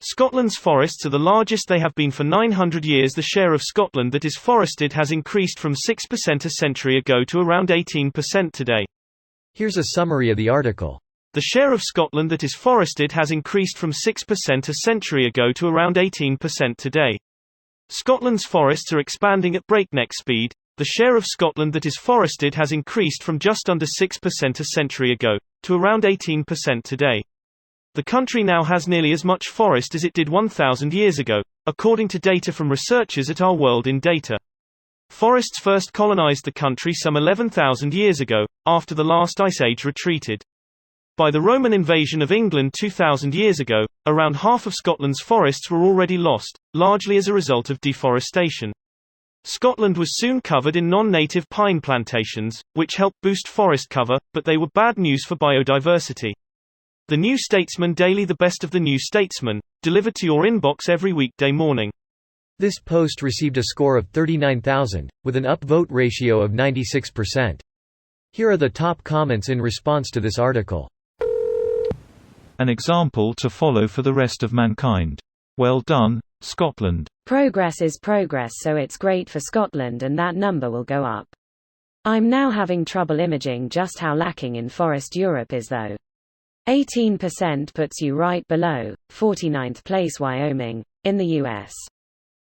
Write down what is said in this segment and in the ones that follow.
Scotland's forests are the largest they have been for 900 years. The share of Scotland that is forested has increased from 6% a century ago to around 18% today. Here's a summary of the article. The share of Scotland that is forested has increased from 6% a century ago to around 18% today. Scotland's forests are expanding at breakneck speed. The share of Scotland that is forested has increased from just under 6% a century ago, to around 18% today. The country now has nearly as much forest as it did 1,000 years ago, according to data from researchers at Our World in Data. Forests first colonized the country some 11,000 years ago, after the last ice age retreated. By the Roman invasion of England 2,000 years ago, around half of Scotland's forests were already lost, largely as a result of deforestation. Scotland was soon covered in non-native pine plantations, which helped boost forest cover, but they were bad news for biodiversity. The New Statesman Daily, the best of the New Statesman, delivered to your inbox every weekday morning. This post received a score of 39,000, with an upvote ratio of 96%. Here are the top comments in response to this article. An example to follow for the rest of mankind. Well done, Scotland. Progress is progress, so it's great for Scotland and that number will go up. I'm now having trouble imaging just how lacking in forest Europe is though. 18% puts you right below 49th place Wyoming, in the US.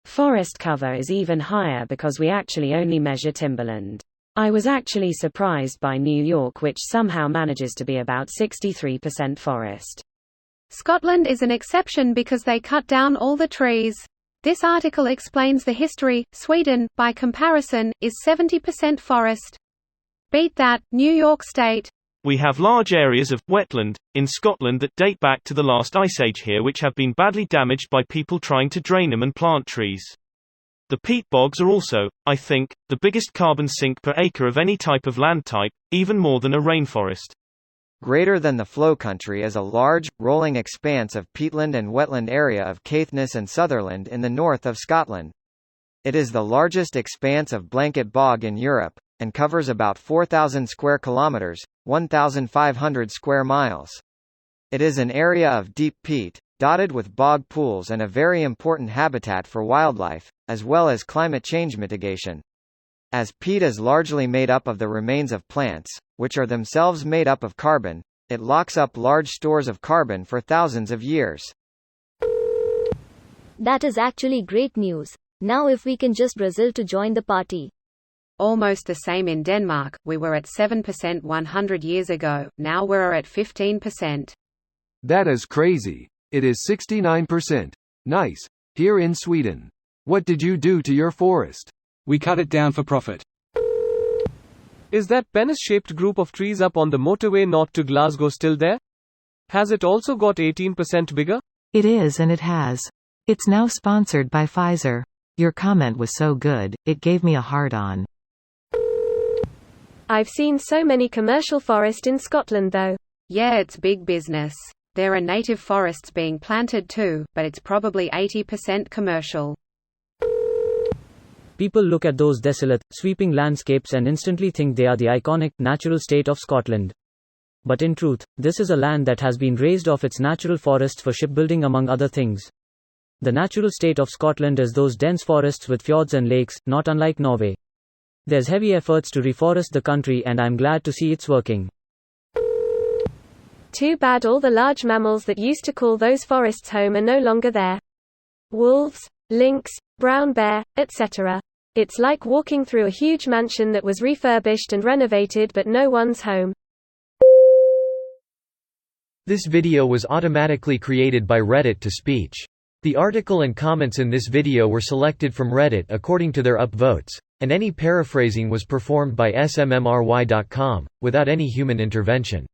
Forest cover is even higher because we actually only measure timberland. I was actually surprised by New York, which somehow manages to be about 63% forest. Scotland is an exception because they cut down all the trees. This article explains the history. Sweden, by comparison, is 70% forest. Beat that, New York State. We have large areas of wetland in Scotland that date back to the last ice age here, which have been badly damaged by people trying to drain them and plant trees. The peat bogs are also, I think, the biggest carbon sink per acre of any type of land type, even more than a rainforest. Greater than the flow country is a large, rolling expanse of peatland and wetland area of Caithness and Sutherland in the north of Scotland. It is the largest expanse of blanket bog in Europe, and covers about 4,000 square kilometers, 1,500 square miles. It is an area of deep peat, dotted with bog pools and a very important habitat for wildlife, as well as climate change mitigation. As peat is largely made up of the remains of plants, which are themselves made up of carbon, it locks up large stores of carbon for thousands of years. That is actually great news. Now if we can just Brazil to join the party. Almost the same in Denmark, we were at 7% 100 years ago, now we're at 15%. That is crazy. It is 69%. Nice. Here in Sweden. What did you do to your forest? We cut it down for profit. Is that penis-shaped group of trees up on the motorway north to Glasgow still there? Has it also got 18% bigger? It is, and it has. It's now sponsored by Pfizer. Your comment was so good, it gave me a hard-on. I've seen so many commercial forests in Scotland though. Yeah, it's big business. There are native forests being planted too, but it's probably 80% commercial. People look at those desolate, sweeping landscapes and instantly think they are the iconic, natural state of Scotland. But in truth, this is a land that has been raised off its natural forests for shipbuilding among other things. The natural state of Scotland is those dense forests with fjords and lakes, not unlike Norway. There's heavy efforts to reforest the country and I'm glad to see it's working. Too bad all the large mammals that used to call those forests home are no longer there. Wolves, lynx, brown bear, etc. It's like walking through a huge mansion that was refurbished and renovated but no one's home. This video was automatically created by Reddit to speech. The article and comments in this video were selected from Reddit according to their upvotes, and any paraphrasing was performed by smmry.com, without any human intervention.